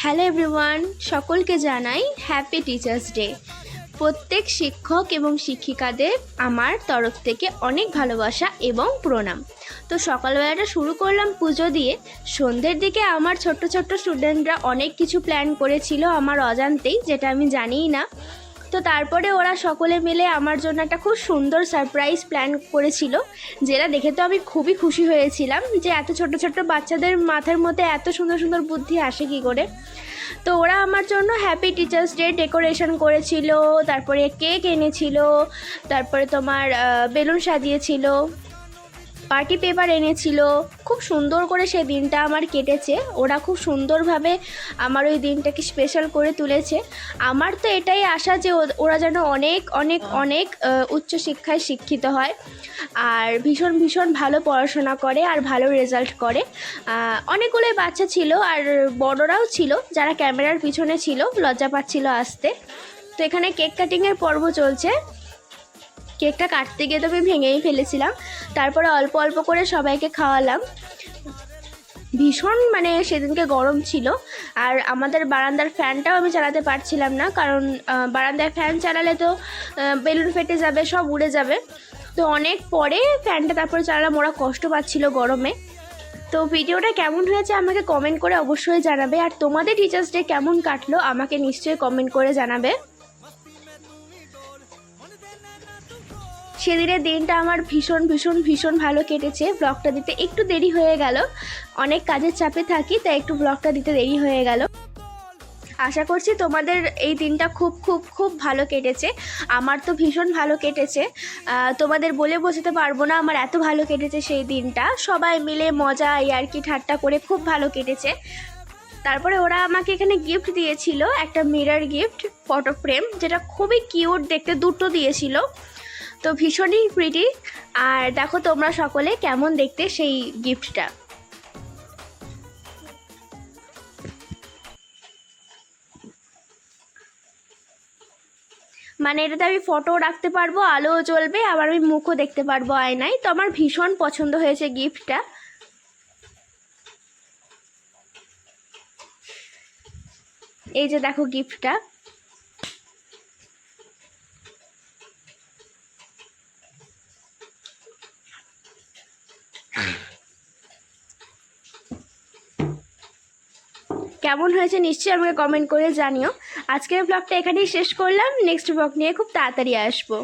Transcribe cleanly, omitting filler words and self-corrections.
Hello everyone, সকলকে জানাই happy teachers day. প্রত্যেক শিক্ষক এবং শিক্ষিকাদের আমার তরফ থেকে অনেক ভালোবাসা এবং প্রণাম। তো সকালবেলাটা শুরু করলাম পুজো দিয়ে। সন্ধ্যের দিকে আমার ছোট্ট ছোট্ট স্টুডেন্টরা অনেক কিছু প্ল্যান করেছিল আমার অজান্তেই, যেটা আমি জানিই না। তো তারপরে ওরা সকলে মিলে আমার জন্য একটা খুব সুন্দর সারপ্রাইজ প্ল্যান করেছিল, যেটা দেখে তো আমি খুবই খুশি হয়েছিলাম যে এত ছোট ছোট বাচ্চাদের মাথার মধ্যে এত সুন্দর সুন্দর বুদ্ধি আসে কী করে। তো ওরা আমার জন্য হ্যাপি টিচার্স ডে ডেকোরেশন করেছিল, তারপরে কেক এনেছিল, তারপরে তোমার বেলুন সাজিয়েছিল, পার্টি পেপার এনেছিল। খুব সুন্দর করে সেই দিনটা আমার কেটেছে। ওরা খুব সুন্দরভাবে আমার ওই দিনটাকে স্পেশাল করে তুলেছে। আমার তো এটাই আশা যে ওরা যেন অনেক অনেক অনেক উচ্চশিক্ষায় শিক্ষিত হয় আর ভীষণ ভীষণ ভালো পড়াশোনা করে আর ভালো রেজাল্ট করে। অনেকগুলোই বাচ্চা ছিল আর বড়রাও ছিল, যারা ক্যামেরার পিছনে ছিল লজ্জা পাচ্ছিল আসতে। তো এখানে কেক কাটিংয়ের পর্ব চলছে। কেকটা কাটতে গিয়ে তো আমি ভেঙেই ফেলেছিলাম। তারপরে অল্প অল্প করে সবাইকে খাওয়ালাম। ভীষণ সেদিনকে গরম ছিল আর আমাদের বারান্দার ফ্যানটাও আমি চালাতে পারছিলাম না, কারণ বারান্দায় ফ্যান চালালে তো বেলুন ফেটে যাবে, সব উড়ে যাবে। তো অনেক পরে ফ্যানটা তারপরে চালালাম, ওরা কষ্ট পাচ্ছিল গরমে। তো ভিডিওটা কেমন হয়েছে আমাকে কমেন্ট করে অবশ্যই জানাবে, আর তোমাদের টিচার্স ডে কেমন কাটলো আমাকে নিশ্চয়ই কমেন্ট করে জানাবে। সেদিনের দিনটা আমার ভীষণ ভীষণ ভীষণ ভালো কেটেছে। ব্লগটা দিতে একটু দেরি হয়ে গেল, অনেক কাজের চাপে থাকি, তাই একটু ব্লগটা দিতে দেরি হয়ে গেল। আশা করছি তোমাদের এই দিনটা খুব খুব খুব ভালো কেটেছে। আমার তো ভীষণ ভালো কেটেছে, তোমাদের বলে বোঝাতে পারবো না আমার এত ভালো কেটেছে সেই দিনটা। সবাই মিলে মজা ইয়ার্কি ঠাট্টা করে খুব ভালো কেটেছে। তারপরে ওরা আমাকে এখানে গিফট দিয়েছিল, একটা মিরর গিফট, ফটো ফ্রেম, যেটা খুবই কিউট দেখতে, দুটো দিয়েছিল। তো ভীষণই প্রিটি। আর দেখো তোমরা সকলে কেমন দেখতে সেই গিফটটা। এটাতে আমি ফটো রাখতে পারবো, আলোও জ্বলবে, আবার আমি মুখও দেখতে পারবো আয়নায়। তো আমার ভীষণ পছন্দ হয়েছে গিফটটা। এই যে দেখো গিফটটা। কেমন হয়েছে নিশ্চয়ই আমাকে কমেন্ট করে জানিও। আজকের ব্লগটা এখানেই শেষ করলাম, নেক্সট ব্লগ নিয়ে খুব তাড়াতাড়ি আসবো।